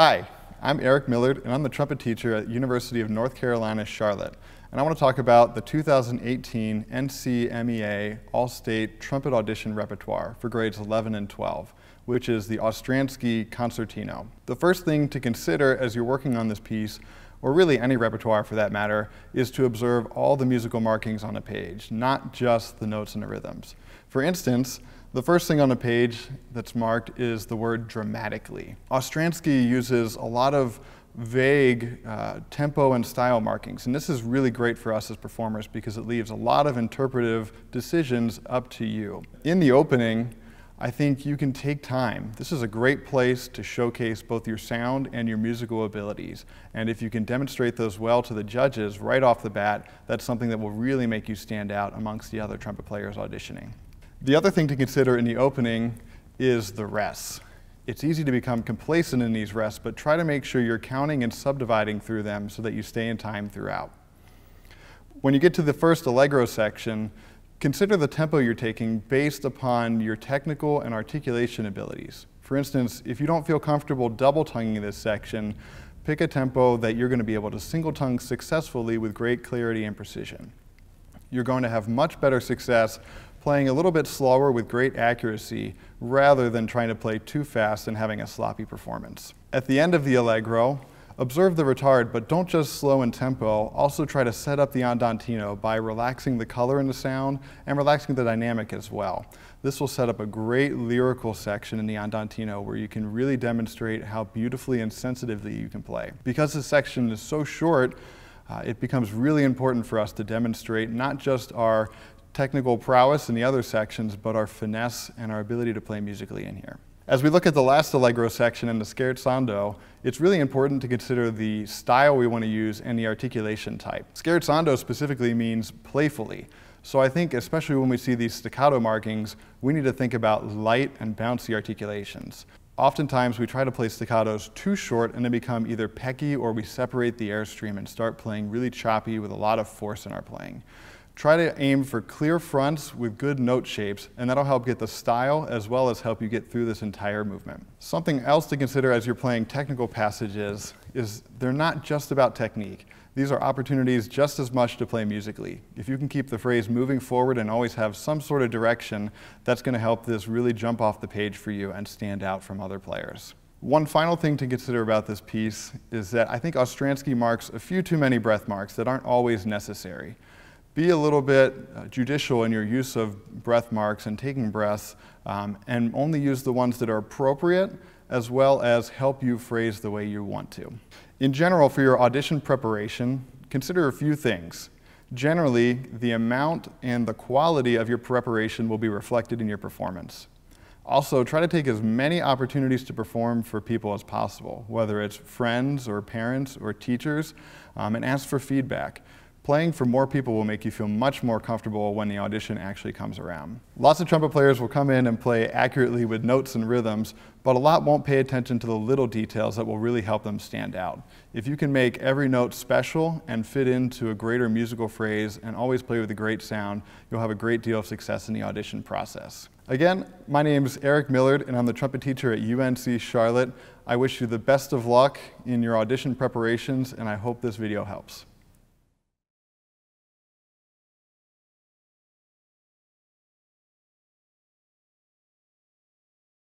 Hi, I'm Eric Millard, and I'm the trumpet teacher at University of North Carolina, Charlotte. And I want to talk about the 2018 NCMEA All-State Trumpet Audition Repertoire for grades 11 and 12, which is the Ostransky Concertino. The first thing to consider as you're working on this piece, or really any repertoire for that matter, is to observe all the musical markings on a page, not just the notes and the rhythms. For instance, the first thing on the page that's marked is the word dramatically. Ostransky uses a lot of vague tempo and style markings, and this is really great for us as performers because it leaves a lot of interpretive decisions up to you. In the opening, I think you can take time. This is a great place to showcase both your sound and your musical abilities. And if you can demonstrate those well to the judges right off the bat, that's something that will really make you stand out amongst the other trumpet players auditioning. The other thing to consider in the opening is the rests. It's easy to become complacent in these rests, but try to make sure you're counting and subdividing through them so that you stay in time throughout. When you get to the first allegro section, consider the tempo you're taking based upon your technical and articulation abilities. For instance, if you don't feel comfortable double tonguing this section, pick a tempo that you're going to be able to single tongue successfully with great clarity and precision. You're going to have much better success playing a little bit slower with great accuracy rather than trying to play too fast and having a sloppy performance. At the end of the allegro, observe the retard, but don't just slow in tempo. Also try to set up the andantino by relaxing the color in the sound and relaxing the dynamic as well. This will set up a great lyrical section in the andantino where you can really demonstrate how beautifully and sensitively you can play. Because this section is so short, it becomes really important for us to demonstrate not just our technical prowess in the other sections, but our finesse and our ability to play musically in here. As we look at the last allegro section in the scherzando, it's really important to consider the style we want to use and the articulation type. Scherzando specifically means playfully. So I think especially when we see these staccato markings, we need to think about light and bouncy articulations. Oftentimes we try to play staccatos too short and they become either pecky or we separate the airstream and start playing really choppy with a lot of force in our playing. Try to aim for clear fronts with good note shapes, and that'll help get the style as well as help you get through this entire movement. Something else to consider as you're playing technical passages is they're not just about technique. These are opportunities just as much to play musically. If you can keep the phrase moving forward and always have some sort of direction, that's going to help this really jump off the page for you and stand out from other players. One final thing to consider about this piece is that I think Ostransky marks a few too many breath marks that aren't always necessary. Be a little bit judicial in your use of breath marks and taking breaths, and only use the ones that are appropriate as well as help you phrase the way you want to. In general, for your audition preparation, consider a few things. Generally, the amount and the quality of your preparation will be reflected in your performance. Also, try to take as many opportunities to perform for people as possible, whether it's friends or parents or teachers, and ask for feedback. Playing for more people will make you feel much more comfortable when the audition actually comes around. Lots of trumpet players will come in and play accurately with notes and rhythms, but a lot won't pay attention to the little details that will really help them stand out. If you can make every note special and fit into a greater musical phrase and always play with a great sound, you'll have a great deal of success in the audition process. Again, my name is Eric Millard and I'm the trumpet teacher at UNC Charlotte. I wish you the best of luck in your audition preparations and I hope this video helps.